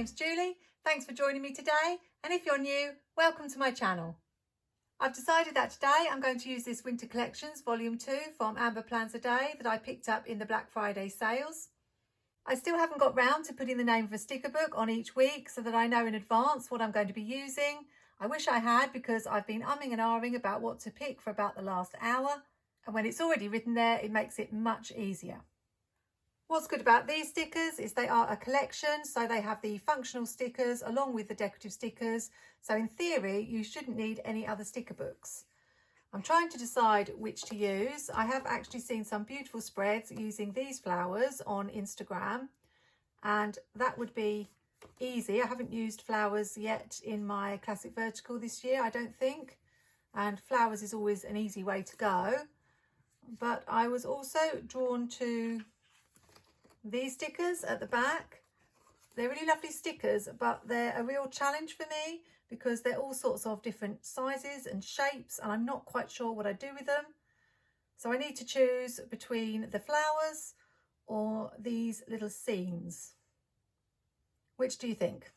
name's Julie. Thanks for joining me today, and if you're new, welcome to my channel. I've decided that today I'm going to use this Winter Collections Volume 2 from Amber Plans a Day that I picked up in the Black Friday sales. I still haven't got round to putting the name of a sticker book on each week so that I know in advance what I'm going to be using. I wish I had, because I've been umming and ahhing about what to pick for about the last hour, and when it's already written there, it makes it much easier. What's good about these stickers is they are a collection, so they have the functional stickers along with the decorative stickers. So in theory, you shouldn't need any other sticker books. I'm trying to decide which to use. I have actually seen some beautiful spreads using these flowers on Instagram, and that would be easy. I haven't used flowers yet in my classic vertical this year, I don't think, and flowers is always an easy way to go. But I was also drawn to these stickers at the back. They're really lovely stickers, but they're a real challenge for me because they're all sorts of different sizes and shapes, and I'm not quite sure what I do with them. So I need to choose between the flowers or these little scenes. Which do you think?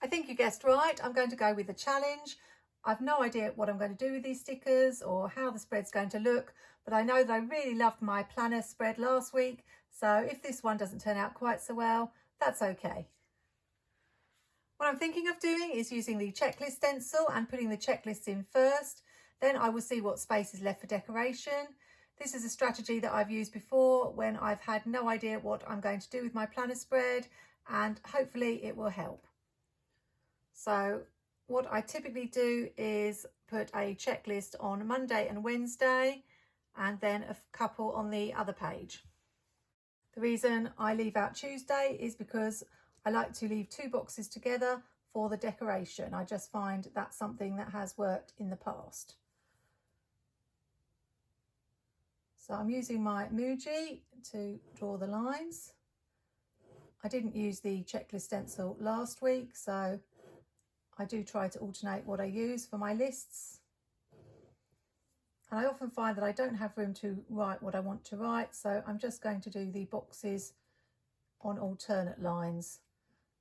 I think you guessed right. I'm going to go with the challenge. I've no idea what I'm going to do with these stickers or how the spread's going to look, but I know that I really loved my planner spread last week, so if this one doesn't turn out quite so well, that's okay. What I'm thinking of doing is using the checklist stencil and putting the checklists in first. Then I will see what space is left for decoration. This is a strategy that I've used before when I've had no idea what I'm going to do with my planner spread, and hopefully it will help. So what I typically do is put a checklist on Monday and Wednesday, and then a couple on the other page. The reason I leave out Tuesday is because I like to leave 2 boxes together for the decoration. I just find that's something that has worked in the past. So I'm using my Muji to draw the lines. I didn't use the checklist stencil last week, so I do try to alternate what I use for my lists. And I often find that I don't have room to write what I want to write, so I'm just going to do the boxes on alternate lines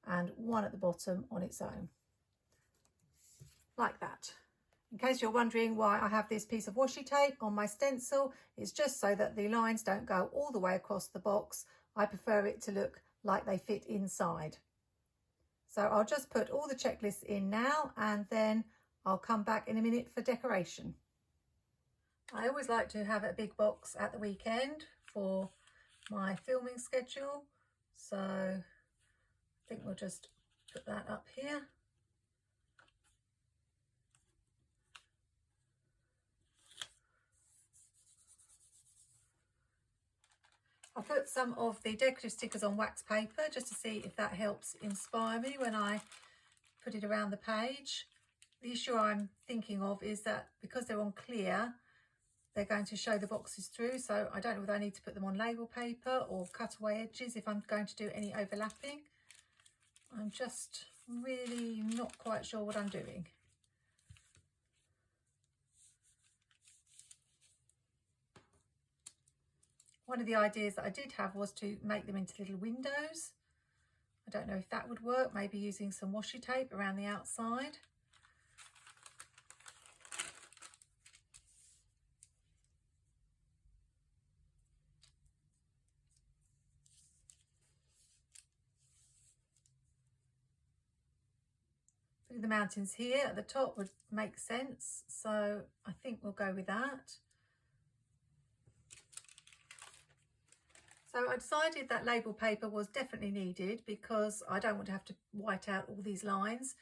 and one at the bottom on its own, like that. In case you're wondering why I have this piece of washi tape on my stencil, it's just so that the lines don't go all the way across the box. I prefer it to look like they fit inside. So I'll just put all the checklists in now, and then I'll come back in a minute for decoration. I always like to have a big box at the weekend for my filming schedule. So I think we'll just put that up here. I'll put some of the decorative stickers on wax paper just to see if that helps inspire me when I put it around the page. The issue I'm thinking of is that because they're on clear, they're going to show the boxes through, so I don't know whether I need to put them on label paper or cutaway edges if I'm going to do any overlapping. I'm just really not quite sure what I'm doing. One of the ideas that I did have was to make them into little windows. I don't know if that would work, maybe using some washi tape around the outside. Putting the mountains here at the top would make sense, so I think we'll go with that. So I decided that label paper was definitely needed because I don't want to have to white out all these lines.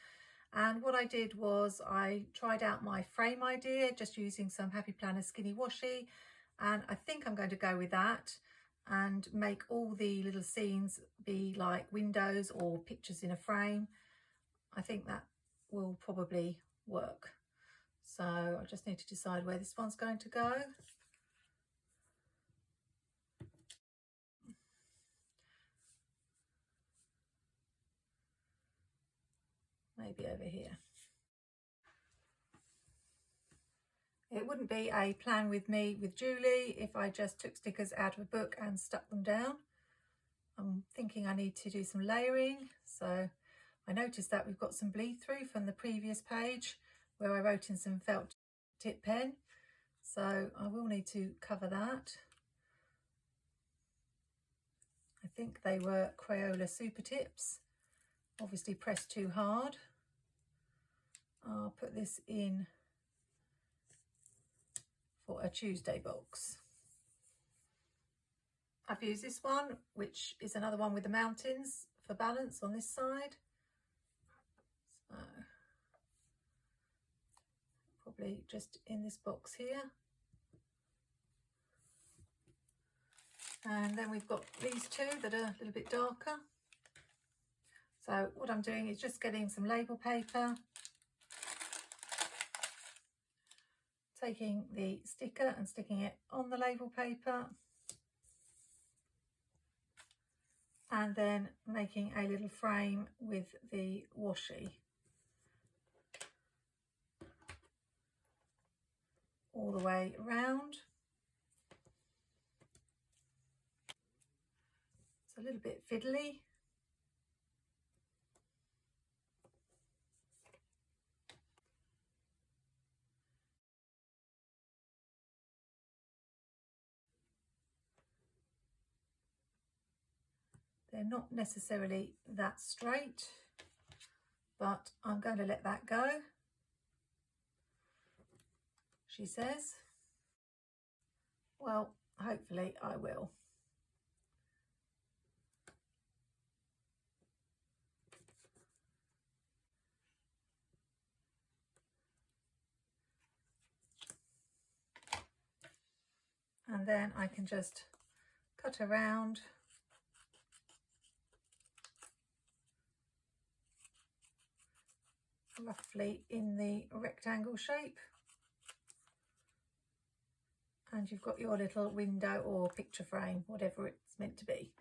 And what I did was I tried out my frame idea just using some Happy Planner skinny washi, and I think I'm going to go with that and make all the little scenes be like windows or pictures in a frame. I think that will probably work. So I just need to decide where this one's going to go. Maybe over here. It wouldn't be a plan with me with Julie if I just took stickers out of a book and stuck them down. I'm thinking I need to do some layering. So I noticed that we've got some bleed through from the previous page where I wrote in some felt tip pen. So I will need to cover that. I think they were Crayola Super Tips, obviously pressed too hard. I'll put this in for a Tuesday box. I've used this one, which is another one with the mountains for balance on this side. So probably just in this box here. And then we've got these two that are a little bit darker. So what I'm doing is just getting some label paper, taking the sticker and sticking it on the label paper, and then making a little frame with the washi all the way around. It's a little bit fiddly. They're not necessarily that straight, but I'm going to let that go, she says. Well, hopefully I will. And then I can just cut around roughly in the rectangle shape, and you've got your little window or picture frame, whatever it's meant to be.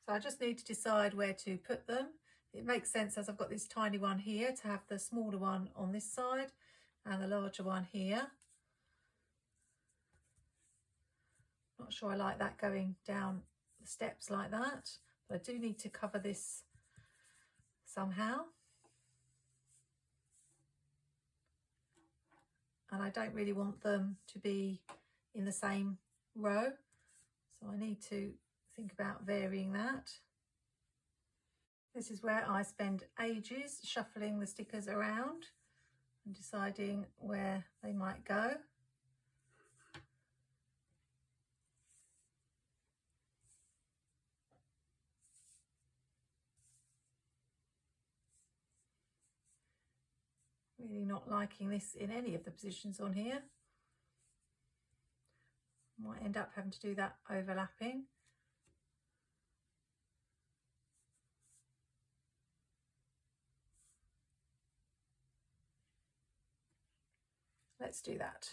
So I just need to decide where to put them. It makes sense, as I've got this tiny one here, to have the smaller one on this side and the larger one here. Not sure I like that going down the steps like that, but I do need to cover this somehow. And I don't really want them to be in the same row, so I need to think about varying that. This is where I spend ages shuffling the stickers around and deciding where they might go. Really not liking this in any of the positions on here. Might end up having to do that overlapping. Let's do that.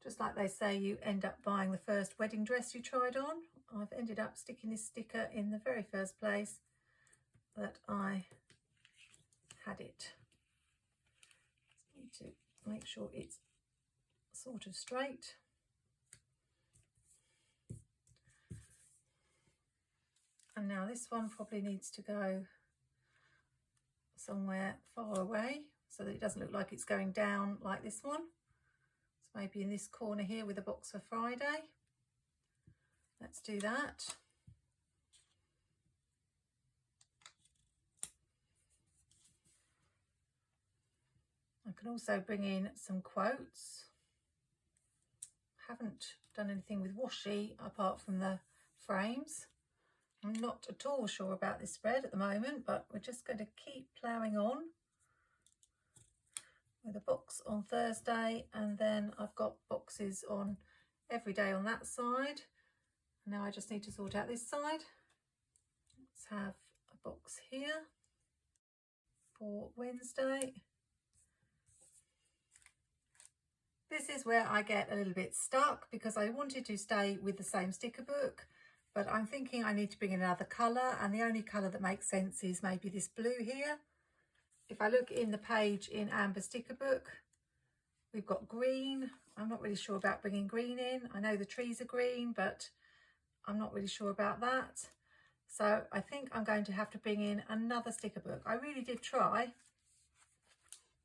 Just like they say, you end up buying the first wedding dress you tried on. I've ended up sticking this sticker in the very first place that I had it. Just need to make sure it's sort of straight. And now this one probably needs to go somewhere far away so that it doesn't look like it's going down like this one. So maybe in this corner here with a box for Friday. Let's do that. I can also bring in some quotes. Haven't done anything with washi apart from the frames. I'm not at all sure about this spread at the moment, but we're just going to keep ploughing on with a box on Thursday, and then I've got boxes on every day on that side. Now I just need to sort out this side. Let's have a box here for Wednesday. This is where I get a little bit stuck because I wanted to stay with the same sticker book, but I'm thinking I need to bring in another colour, and the only colour that makes sense is maybe this blue here. If I look in the page in Amber sticker book, We've got green. I'm not really sure about bringing green in. I know the trees are green, but I'm not really sure about that. So I think I'm going to have to bring in another sticker book. I really did try.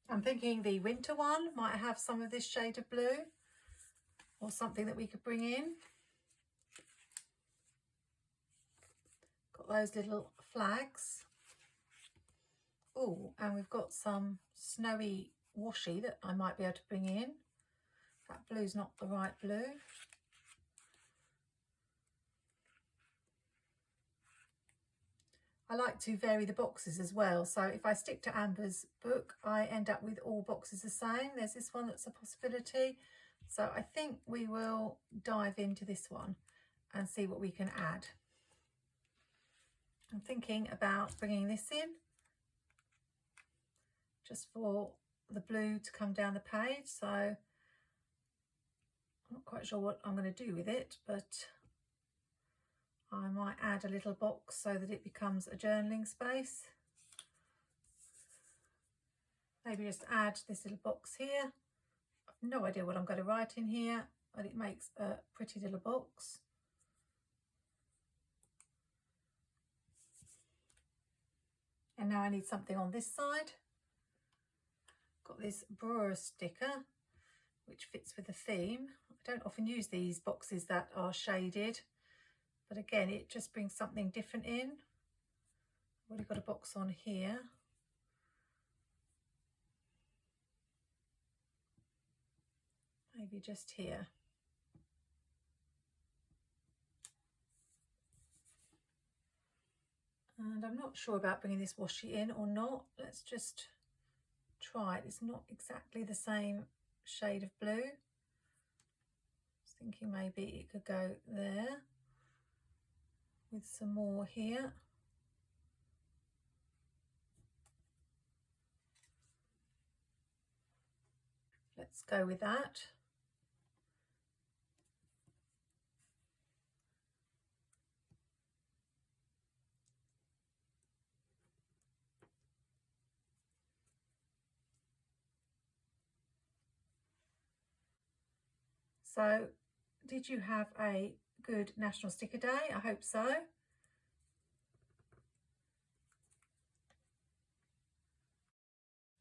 I'm thinking the winter one might have some of this shade of blue or something that we could bring in. Got those little flags. Oh, and we've got some snowy washi that I might be able to bring in. That blue's not the right blue. I like to vary the boxes as well, so if I stick to Amber's book I end up with all boxes the same. There's this one that's a possibility, so I think we will dive into this one and see what we can add. I'm thinking about bringing this in just for the blue to come down the page, so I'm not quite sure what I'm going to do with it, but I might add a little box so that it becomes a journaling space. Maybe just add this little box here. I've no idea what I'm going to write in here, but it makes a pretty little box. And now I need something on this side. Got this Brewer sticker, which fits with the theme. I don't often use these boxes that are shaded, but again, it just brings something different in. I've already got a box on here. Maybe just here. And I'm not sure about bringing this washi in or not. Let's just try it. It's not exactly the same shade of blue. I was thinking maybe it could go there with some more here. Let's go with that. So, did you have a good National Sticker Day? I hope so.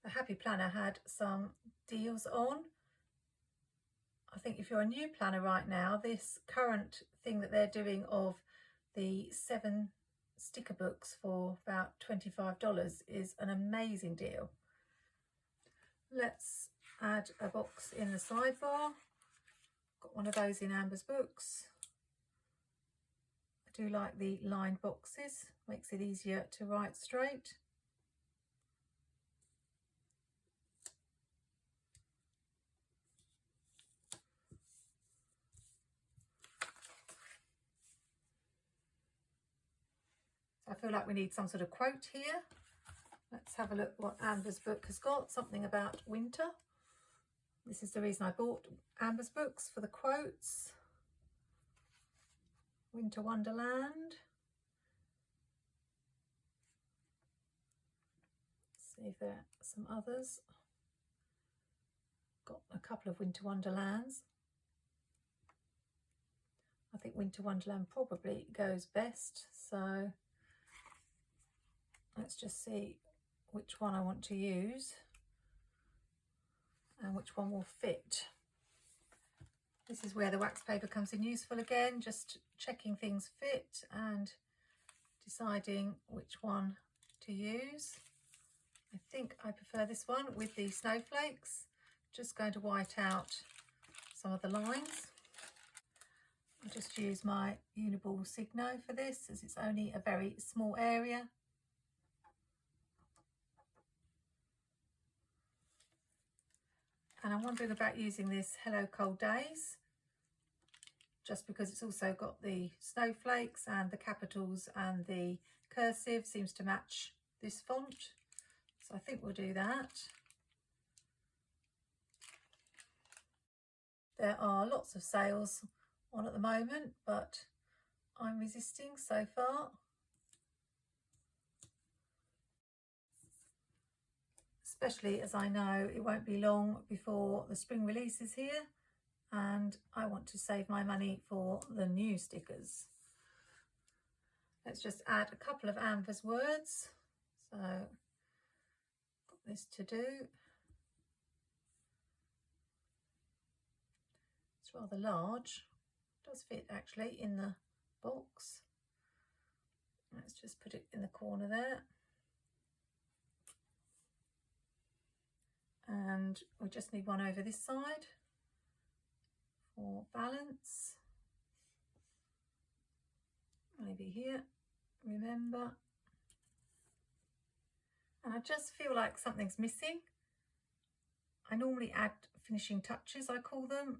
The Happy Planner had some deals on. I think if you're a new planner right now, this current thing that they're doing of the 7 sticker books for about $25 is an amazing deal. Let's add a box in the sidebar. Got one of those in Amber's books. I do like the lined boxes, makes it easier to write straight. I feel like we need some sort of quote here. Let's have a look what Amber's book has got, something about winter. This is the reason I bought Amber's books, for the quotes. Winter Wonderland. Let's see if there are some others. Got a couple of Winter Wonderlands. I think Winter Wonderland probably goes best, so let's just see which one I want to use and which one will fit. This is where the wax paper comes in useful again, just checking things fit and deciding which one to use. I think I prefer this one with the snowflakes. Just going to white out some of the lines. I'll just use my Uniball Signo for this, as it's only a very small area. And I'm wondering about using this Hello Cold Days, just because it's also got the snowflakes and the capitals, and the cursive seems to match this font. So I think we'll do that. There are lots of sales on at the moment, but I'm resisting so far. especially as I know it won't be long before the spring release is here and I want to save my money for the new stickers. Let's just add a couple of Amber's words. So, got this to do. It's rather large. It does fit actually in the box. Let's just put it in the corner there. And we just need one over this side for balance. Maybe here, remember. And I just feel like something's missing. I normally add finishing touches, I call them.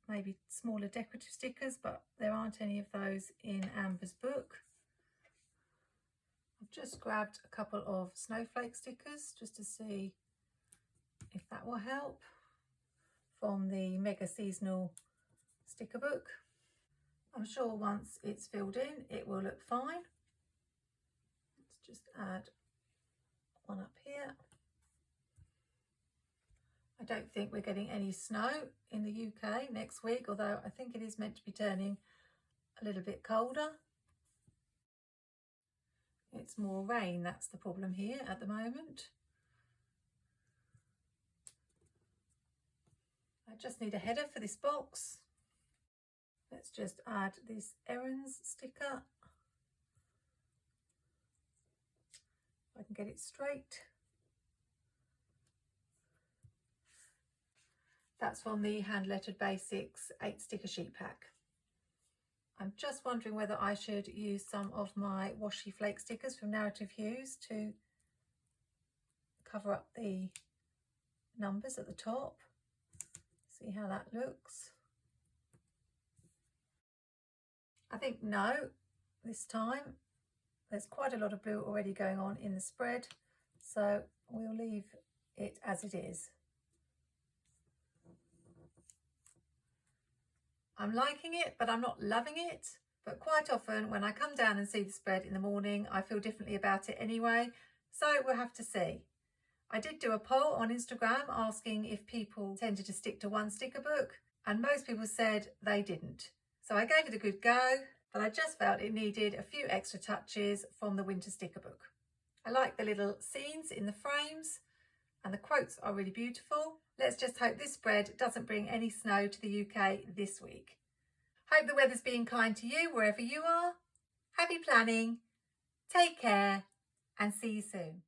Maybe smaller decorative stickers, but there aren't any of those in Amber's book. I've just grabbed a couple of snowflake stickers just to see if that will help, from the Mega Seasonal sticker book. I'm sure once it's filled in it will look fine. Let's just add one up here. I don't think we're getting any snow in the UK next week, although I think it is meant to be turning a little bit colder. It's more rain, that's the problem here at the moment. I just need a header for this box. Let's just add this errands sticker. If I can get it straight. That's from the Hand Lettered Basics 8 sticker sheet pack. I'm just wondering whether I should use some of my washi flake stickers from Narrative Hues to cover up the numbers at the top. See how that looks. I think no, this time. There's quite a lot of blue already going on in the spread, so we'll leave it as it is. I'm liking it, but I'm not loving it. But quite often when I come down and see the spread in the morning, I feel differently about it anyway. So we'll have to see. I did do a poll on Instagram asking if people tended to stick to one sticker book, and most people said they didn't. So I gave it a good go, but I just felt it needed a few extra touches from the winter sticker book. I like the little scenes in the frames, and the quotes are really beautiful. Let's just hope this spread doesn't bring any snow to the UK this week. Hope the weather's being kind to you wherever you are. Happy planning, take care, and see you soon.